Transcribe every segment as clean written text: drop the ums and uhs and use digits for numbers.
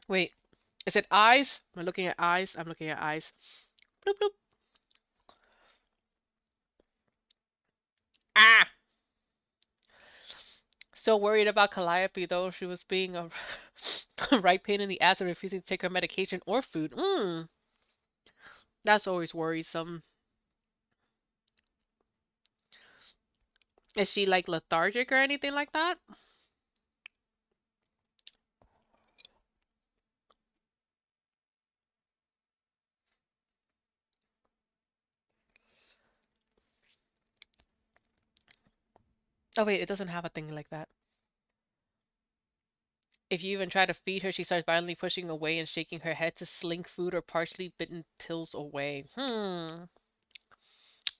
Wait, is it eyes? Am I looking at eyes? I'm looking at eyes. Bloop bloop. Ah! Still worried about Calliope though. She was being a right pain in the ass and refusing to take her medication or food. That's always worrisome. Is she like lethargic or anything like that? Oh wait, it doesn't have a thing like that. If you even try to feed her, she starts violently pushing away and shaking her head to slink food or partially bitten pills away. I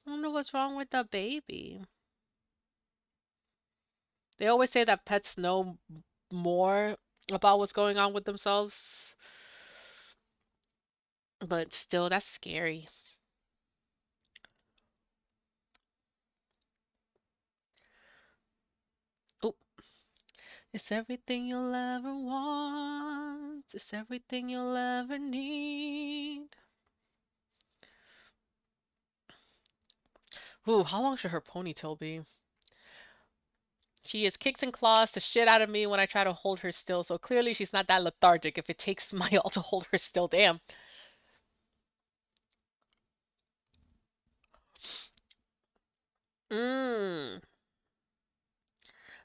don't know what's wrong with the baby. They always say that pets know more about what's going on with themselves, but still, that's scary. Oh, it's everything you'll ever want. It's everything you'll ever need. Ooh, how long should her ponytail be? She is kicks and claws the shit out of me when I try to hold her still, so clearly she's not that lethargic if it takes my all to hold her still. Damn. Mmm.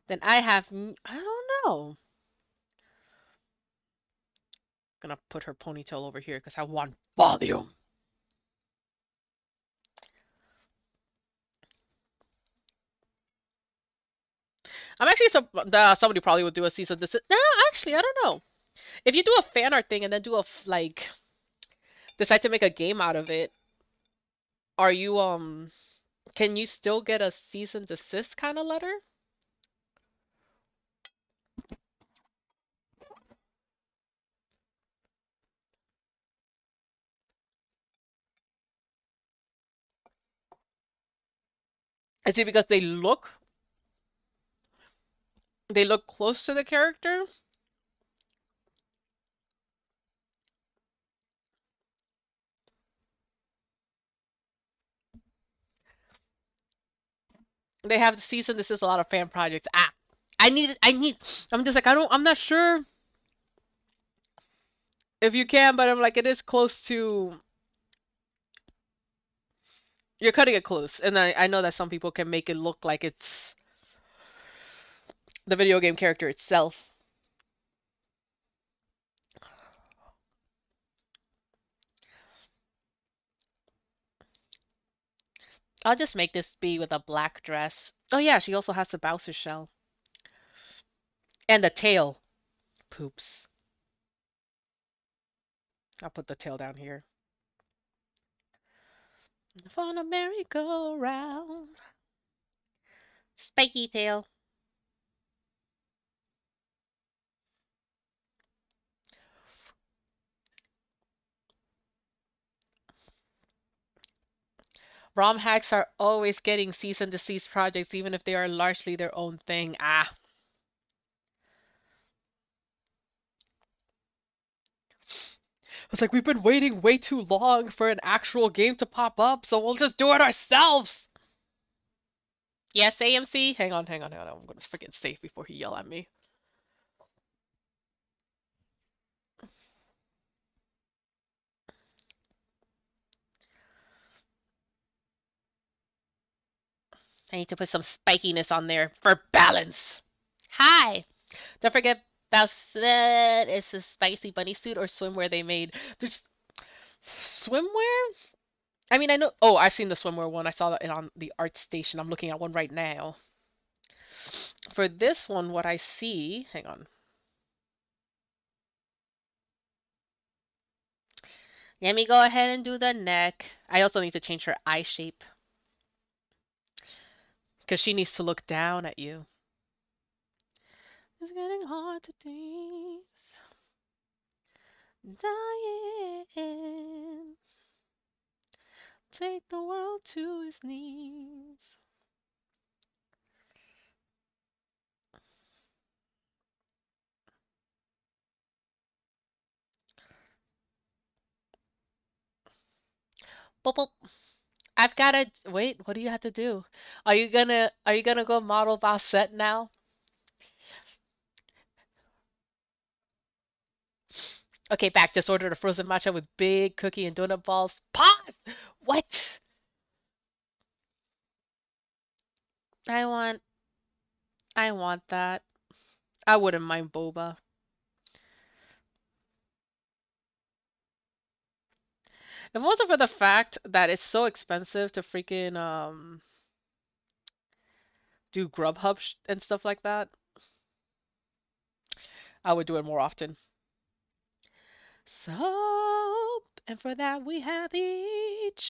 Then I don't know. Gonna put her ponytail over here because I want volume. I'm actually somebody probably would do a season this. No, actually, I don't know. If you do a fan art thing and then do like decide to make a game out of it, are you can you still get a cease and desist kind of letter? Is it because they look close to the character? They have the cease and desist a lot of fan projects. I need I'm just like I'm not sure if you can, but I'm like it is close to you're cutting it close. And I know that some people can make it look like it's the video game character itself. I'll just make this be with a black dress. Oh yeah, she also has the Bowser shell. And the tail. Poops. I'll put the tail down here. On a merry-go-round. Spiky tail. ROM hacks are always getting cease and desist projects, even if they are largely their own thing. Ah. It's like we've been waiting way too long for an actual game to pop up, so we'll just do it ourselves. Yes, AMC. Hang on. I'm gonna freaking save before he yell at me. I need to put some spikiness on there for balance. Hi. Don't forget Bowsette is a spicy bunny suit or swimwear they made. There's swimwear? I mean, I know. Oh, I've seen the swimwear one. I saw it on the art station. I'm looking at one right now. For this one, what I see, hang on. Let me go ahead and do the neck. I also need to change her eye shape because she needs to look down at you. It's getting hard to breathe. Dying. Take the world to its knees. Boop, boop. I've gotta wait. What do you have to do? Are you gonna go model boss set now? Okay, back. Just ordered a frozen matcha with big cookie and donut balls. Pause. What? I want I want that. I wouldn't mind boba. If it wasn't for the fact that it's so expensive to freaking do Grubhub and stuff like that, I would do it more often. So, and for that we have each